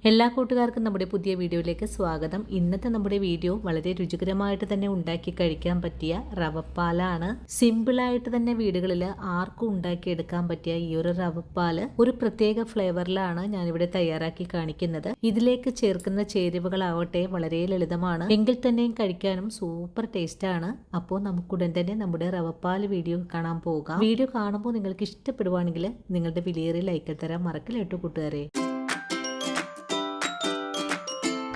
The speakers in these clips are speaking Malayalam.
എല്ലാ കൂട്ടുകാർക്കും നമ്മുടെ പുതിയ വീഡിയോയിലേക്ക് സ്വാഗതം. ഇന്നത്തെ നമ്മുടെ വീഡിയോ വളരെ രുചികരമായിട്ട് തന്നെ ഉണ്ടാക്കി കഴിക്കാൻ പറ്റിയ റവപ്പാലാണ്. സിമ്പിളായിട്ട് തന്നെ വീടുകളിൽ ആർക്കും ഉണ്ടാക്കിയെടുക്കാൻ പറ്റിയ ഈ ഒരു റവപ്പാല് ഒരു പ്രത്യേക ഫ്ലേവറിലാണ് ഞാനിവിടെ തയ്യാറാക്കി കാണിക്കുന്നത്. ഇതിലേക്ക് ചേർക്കുന്ന ചേരുവകളാവട്ടെ വളരെ ലളിതമാണ്, എങ്കിൽ തന്നെയും കഴിക്കാനും സൂപ്പർ ടേസ്റ്റ് ആണ്. അപ്പോൾ നമുക്കുടൻ തന്നെ നമ്മുടെ റവപ്പാല് വീഡിയോ കാണാൻ പോകാം. വീഡിയോ കാണുമ്പോൾ നിങ്ങൾക്ക് ഇഷ്ടപ്പെടുവാണെങ്കിൽ നിങ്ങളുടെ വിലയേറിയ ലൈക്ക് തരാൻ മറക്കില്ല കൂട്ടുകാരെ.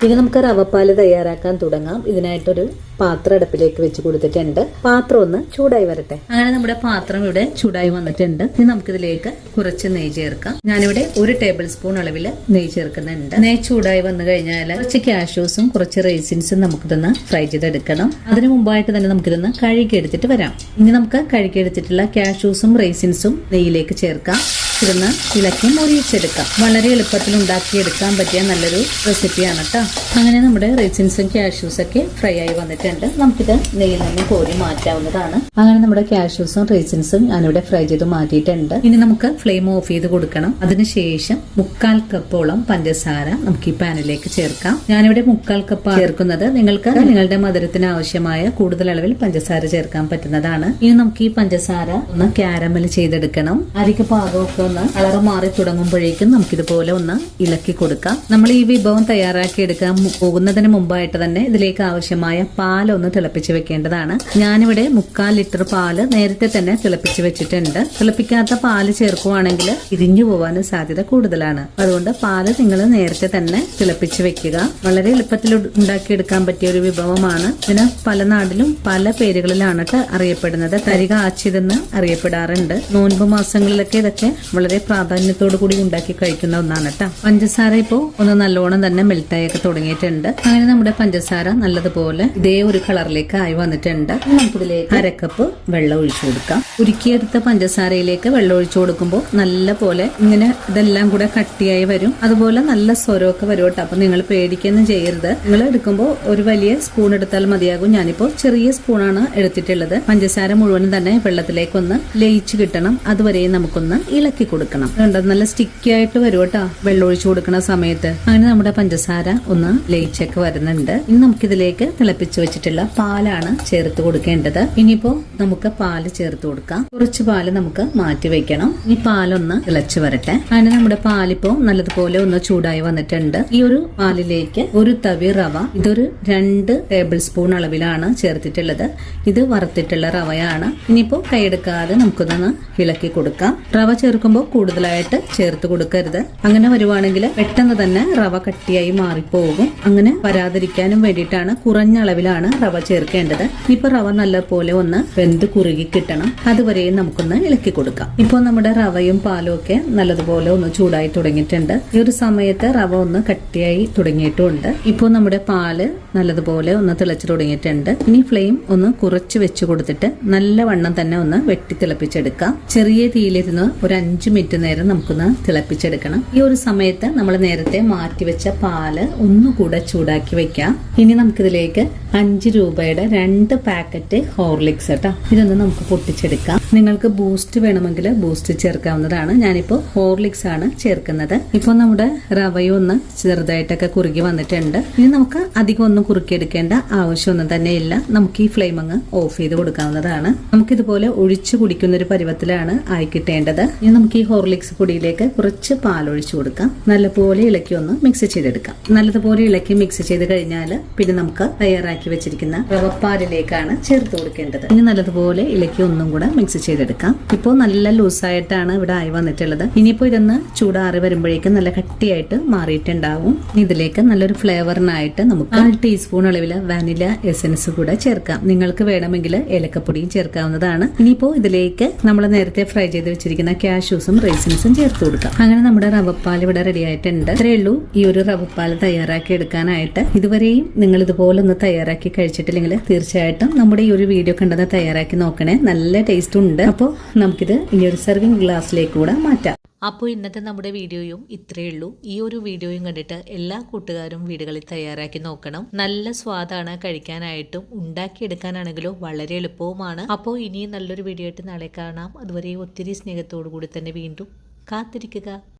ഇനി നമുക്ക് റവപ്പാല് തയ്യാറാക്കാൻ തുടങ്ങാം. ഇതിനായിട്ടൊരു പാത്രം അടുപ്പിലേക്ക് വെച്ച് കൊടുത്തിട്ടുണ്ട്. പാത്രം ഒന്ന് ചൂടായി വരട്ടെ. അങ്ങനെ നമ്മുടെ പാത്രം ഇവിടെ ചൂടായി വന്നിട്ടുണ്ട്. ഇനി നമുക്കിതിലേക്ക് കുറച്ച് നെയ്യ് ചേർക്കാം. ഞാനിവിടെ 1 ടേബിൾ സ്പൂൺ അളവിൽ നെയ്യ് ചേർക്കുന്നുണ്ട്. നെയ്യ് ചൂടായി വന്നു കഴിഞ്ഞാൽ കുറച്ച് കാഷ്യൂസും കുറച്ച് റൈസിൻസും നമുക്കിതൊന്ന് ഫ്രൈ ചെയ്തെടുക്കണം. അതിന് മുമ്പായിട്ട് തന്നെ നമുക്കിതൊന്ന് കഴുകിയെടുത്തിട്ട് വരാം. ഇനി നമുക്ക് കഴുകിയെടുത്തിട്ടുള്ള കാഷ്യൂസും റൈസിൻസും നെയ്യിലേക്ക് ചേർക്കാം. ഇതൊന്ന് ഇളക്കി മൊരിയിച്ചെടുക്കാം. വളരെ എളുപ്പത്തിൽ ഉണ്ടാക്കിയെടുക്കാൻ പറ്റിയ നല്ലൊരു റെസിപ്പിയാണ് കേട്ടോ. അങ്ങനെ നമ്മുടെ റൈസിൻസും കാഷ്യൂസും ഒക്കെ ഫ്രൈ ആയി വന്നിട്ടുണ്ട്. നമുക്കിത് നെയ്യിൽ നിന്ന് കോരി മാറ്റാവുന്നതാണ്. അങ്ങനെ നമ്മുടെ കാഷ്യൂസും റൈസിൻസും ഞാനിവിടെ ഫ്രൈ ചെയ്ത് മാറ്റിയിട്ടുണ്ട്. ഇനി നമുക്ക് ഫ്ലെയിം ഓഫ് ചെയ്ത് കൊടുക്കണം. അതിനുശേഷം 1/4 കപ്പോളം പഞ്ചസാര നമുക്ക് ഈ പാനിലേക്ക് ചേർക്കാം. ഞാനിവിടെ 1/4 കപ്പ് ചേർക്കുന്നത്. നിങ്ങൾക്ക് നിങ്ങളുടെ മധുരത്തിന് ആവശ്യമായ കൂടുതൽ അളവിൽ പഞ്ചസാര ചേർക്കാൻ പറ്റുന്നതാണ്. ഇനി നമുക്ക് ഈ പഞ്ചസാര ഒന്ന് കാരമൽ ചെയ്തെടുക്കണം. അരിക്ക് പാകമൊക്കെ കളർ മാറി തുടങ്ങുമ്പോഴേക്കും നമുക്കിതുപോലെ ഒന്ന് ഇളക്കി കൊടുക്കാം. നമ്മൾ ഈ വിഭവം തയ്യാറാക്കി എടുക്കാൻ പോകുന്നതിന് മുമ്പായിട്ട് തന്നെ ഇതിലേക്ക് ആവശ്യമായ പാലൊന്ന് തിളപ്പിച്ച് വെക്കേണ്ടതാണ്. ഞാനിവിടെ 1/4 ലിറ്റർ പാല് നേരത്തെ തന്നെ തിളപ്പിച്ച് വെച്ചിട്ടുണ്ട്. തിളപ്പിക്കാത്ത പാല് ചേർക്കുവാണെങ്കിൽ ഇരിഞ്ഞു പോവാൻ സാധ്യത കൂടുതലാണ്. അതുകൊണ്ട് പാല് നിങ്ങൾ നേരത്തെ തന്നെ തിളപ്പിച്ച് വെക്കുക. വളരെ എളുപ്പത്തിൽ ഉണ്ടാക്കിയെടുക്കാൻ പറ്റിയ ഒരു വിഭവമാണ്. ഇതിന് പല നാട്ടിലും പല പേരുകളിലാണ് അറിയപ്പെടുന്നത്. തരിക ആച്ചിതെന്ന് അറിയപ്പെടാറുണ്ട്. നോൻപ് മാസങ്ങളിലൊക്കെ ഇതൊക്കെ വളരെ പ്രാധാന്യത്തോടു കൂടി ഉണ്ടാക്കി കഴിക്കുന്ന ഒന്നാണ് കേട്ടോ. പഞ്ചസാര ഇപ്പോ ഒന്ന് നല്ലോണം തന്നെ മെൽറ്റായൊക്കെ തുടങ്ങിയിട്ടുണ്ട്. അങ്ങനെ നമ്മുടെ പഞ്ചസാര നല്ലതുപോലെ ഇതേ ഒരു കളറിലേക്ക് ആയി വന്നിട്ടുണ്ട്. നമുക്കിതിലേക്ക് 1/2 കപ്പ് വെള്ളം ഒഴിച്ചു കൊടുക്കാം. ഉരുക്കിയെടുത്ത പഞ്ചസാരയിലേക്ക് വെള്ളം ഒഴിച്ചു കൊടുക്കുമ്പോൾ നല്ല പോലെ ഇങ്ങനെ ഇതെല്ലാം കൂടെ കട്ടിയായി വരും. അതുപോലെ നല്ല സ്വരമൊക്കെ വരും കേട്ടോ. അപ്പൊ നിങ്ങൾ പേടിക്കൊന്നും ചെയ്യരുത്. നിങ്ങൾ എടുക്കുമ്പോൾ ഒരു വലിയ സ്പൂൺ എടുത്താൽ മതിയാകും. ഞാനിപ്പോ ചെറിയ സ്പൂണാണ് എടുത്തിട്ടുള്ളത്. പഞ്ചസാര മുഴുവനും തന്നെ വെള്ളത്തിലേക്കൊന്ന് ലയിച്ചു കിട്ടണം. അതുവരെയും നമുക്കൊന്ന് ഇളക്കി കൊടുക്കണം. നല്ല സ്റ്റിക്കി ആയിട്ട് വരും കേട്ടോ വെള്ളം ഒഴിച്ചു കൊടുക്കുന്ന സമയത്ത്. അങ്ങനെ നമ്മുടെ പഞ്ചസാര ഒന്ന് ലയിച്ചൊക്കെ വരുന്നുണ്ട്. ഇനി നമുക്കിതിലേക്ക് തിളപ്പിച്ചു വെച്ചിട്ടുള്ള പാലാണ് ചേർത്ത് കൊടുക്കേണ്ടത്. ഇനിയിപ്പോ നമുക്ക് പാല് ചേർത്ത് കൊടുക്കാം. കുറച്ച് പാല് നമുക്ക് മാറ്റി വെക്കണം. ഈ പാലൊന്ന് തിളച്ചു വരട്ടെ. അങ്ങനെ നമ്മുടെ പാലിപ്പോ നല്ലതുപോലെ ഒന്ന് ചൂടായി വന്നിട്ടുണ്ട്. ഈ ഒരു പാലിലേക്ക് ഒരു തവി റവ, ഇതൊരു 2 ടേബിൾ സ്പൂൺ അളവിലാണ് ചേർത്തിട്ടുള്ളത്. ഇത് വറുത്തിട്ടുള്ള റവയാണ്. ഇനിയിപ്പോ കൈയെടുക്കാതെ നമുക്കൊന്ന് ഇളക്കി കൊടുക്കാം. റവ ചേർക്കുമ്പോൾ കൂടുതലായിട്ട് ചേർത്ത് കൊടുക്കരുത്. അങ്ങനെ വരുവാണെങ്കിൽ പെട്ടെന്ന് തന്നെ റവ കട്ടിയായി മാറിപ്പോകും. അങ്ങനെ വരാതിരിക്കാനും വേണ്ടിയിട്ടാണ് കുറഞ്ഞ അളവിലാണ് റവ ചേർക്കേണ്ടത്. ഇപ്പൊ റവ നല്ലപോലെ ഒന്ന് വെന്ത് കുറുകി കിട്ടണം. അതുവരെയും നമുക്കൊന്ന് ഇളക്കി കൊടുക്കാം. ഇപ്പോൾ നമ്മുടെ റവയും പാലും ഒക്കെ നല്ലതുപോലെ ഒന്ന് ചൂടായി തുടങ്ങിയിട്ടുണ്ട്. ഈ ഒരു സമയത്ത് റവ ഒന്ന് കട്ടിയായി തുടങ്ങിയിട്ടുമുണ്ട്. ഇപ്പോൾ നമ്മുടെ പാല് നല്ലതുപോലെ ഒന്ന് തിളച്ചു തുടങ്ങിയിട്ടുണ്ട്. ഇനി ഫ്ലെയിം ഒന്ന് കുറച്ച് വെച്ച് കൊടുത്തിട്ട് നല്ലവണ്ണം തന്നെ ഒന്ന് വെട്ടി തിളപ്പിച്ചെടുക്കാം. ചെറിയ തീയിലിരുന്ന് ഒരു 5 മിനിറ്റ് നേരം നമുക്കൊന്ന് തിളപ്പിച്ചെടുക്കണം. ഈ ഒരു സമയത്ത് നമ്മൾ നേരത്തെ മാറ്റിവെച്ച പാല് ഒന്നുകൂടെ ചൂടാക്കി വെക്കാം. ഇനി നമുക്കിതിലേക്ക് 5 രൂപയുടെ 2 പാക്കറ്റ് ഹോർലിക്സ് കേട്ടോ. ഇതൊന്ന് നമുക്ക് പൊട്ടിച്ചെടുക്കാം. നിങ്ങൾക്ക് ബൂസ്റ്റ് വേണമെങ്കിൽ ബൂസ്റ്റ് ചേർക്കാവുന്നതാണ്. ഞാനിപ്പോ ഹോർലിക്സ് ആണ് ചേർക്കുന്നത്. ഇപ്പോൾ നമ്മുടെ റവയും ഒന്ന് ചെറുതായിട്ടൊക്കെ കുറുകി വന്നിട്ടുണ്ട്. ഇനി നമുക്ക് അധികം ഒന്നും കുറുക്കിയെടുക്കേണ്ട ആവശ്യമൊന്നും തന്നെ ഇല്ല. നമുക്ക് ഈ ഫ്ലെയിം അങ്ങ് ഓഫ് ചെയ്ത് കൊടുക്കാവുന്നതാണ്. നമുക്കിതുപോലെ ഒഴിച്ചു കുടിക്കുന്ന ഒരു പരുവത്തിലാണ് ആയി കിട്ടേണ്ടത്. ഇനി നമുക്ക് ഈ ഹോർലിക്സ് പൊടിയിലേക്ക് കുറച്ച് പാലൊഴിച്ചു കൊടുക്കാം. നല്ലപോലെ ഇളക്കി ഒന്ന് മിക്സ് ചെയ്തെടുക്കാം. നല്ലതുപോലെ ഇളക്കി മിക്സ് ചെയ്ത് കഴിഞ്ഞാൽ പിന്നെ നമുക്ക് തയ്യാറാക്കി വെച്ചിരിക്കുന്ന റവപ്പാലിലേക്കാണ് ചേർത്ത് കൊടുക്കേണ്ടത്. ഇനി നല്ലതുപോലെ ഇളക്കി ഒന്നും കൂടെ മിക്സ് ചെയ്തെടുക്കാം. ഇപ്പോൾ നല്ല ലൂസായിട്ടാണ് ഇവിടെ ആയി വന്നിട്ടുള്ളത്. ഇനിയിപ്പോ ഇതൊന്ന് ചൂടാറി വരുമ്പോഴേക്കും നല്ല കട്ടിയായിട്ട് മാറിയിട്ടുണ്ടാവും. ഇതിലേക്ക് നല്ലൊരു ഫ്ലേവറിനായിട്ട് നമുക്ക് 1 ടീസ്പൂൺ അളവിൽ വാനില എസൻസ് കൂടെ ചേർക്കാം. നിങ്ങൾക്ക് വേണമെങ്കിൽ ഏലക്കപ്പൊടിയും ചേർക്കാവുന്നതാണ്. ഇനിയിപ്പോ ഇതിലേക്ക് നമ്മൾ നേരത്തെ ഫ്രൈ ചെയ്ത് വെച്ചിരിക്കുന്ന കാഷ്യൂസും റൈസിൻസും ചേർത്ത് കൊടുക്കാം. അങ്ങനെ നമ്മുടെ റവപ്പാൽ ഇവിടെ റെഡി ആയിട്ടുണ്ട്. ഇത്രയേ ഉള്ളൂ ഈ ഒരു റവപ്പാൽ തയ്യാറാക്കി എടുക്കാനായിട്ട്. ഇതുവരെയും നിങ്ങൾ ഇതുപോലെ ഒന്ന് തയ്യാറാക്കി കഴിച്ചിട്ടില്ലെങ്കിൽ തീർച്ചയായിട്ടും നമ്മുടെ ഈ ഒരു വീഡിയോ കണ്ടത് തയ്യാറാക്കി നോക്കണേ. നല്ല ടേസ്റ്റ് ഉണ്ട്. അപ്പോൾ നമുക്കിത് ഇനി ഒരു സെർവിംഗ് ഗ്ലാസ്സിലേക്ക് കൂടെ മാറ്റാം. അപ്പോൾ ഇന്നത്തെ നമ്മുടെ വീഡിയോയും ഇത്രയേ ഉള്ളൂ. ഈ ഒരു വീഡിയോയും കണ്ടിട്ട് എല്ലാ കൂട്ടുകാരും വീടുകളിൽ തയ്യാറാക്കി നോക്കണം. നല്ല സ്വാദാണ് കഴിക്കാനായിട്ടും ഉണ്ടാക്കിയെടുക്കാനാണെങ്കിലും വളരെ എളുപ്പവുമാണ്. അപ്പോൾ ഇനിയും നല്ലൊരു വീഡിയോ ആയിട്ട് നാളെ കാണാം. അതുവരെ ഒത്തിരി സ്നേഹത്തോടു കൂടി തന്നെ വീണ്ടും കാത്തിരിക്കുക.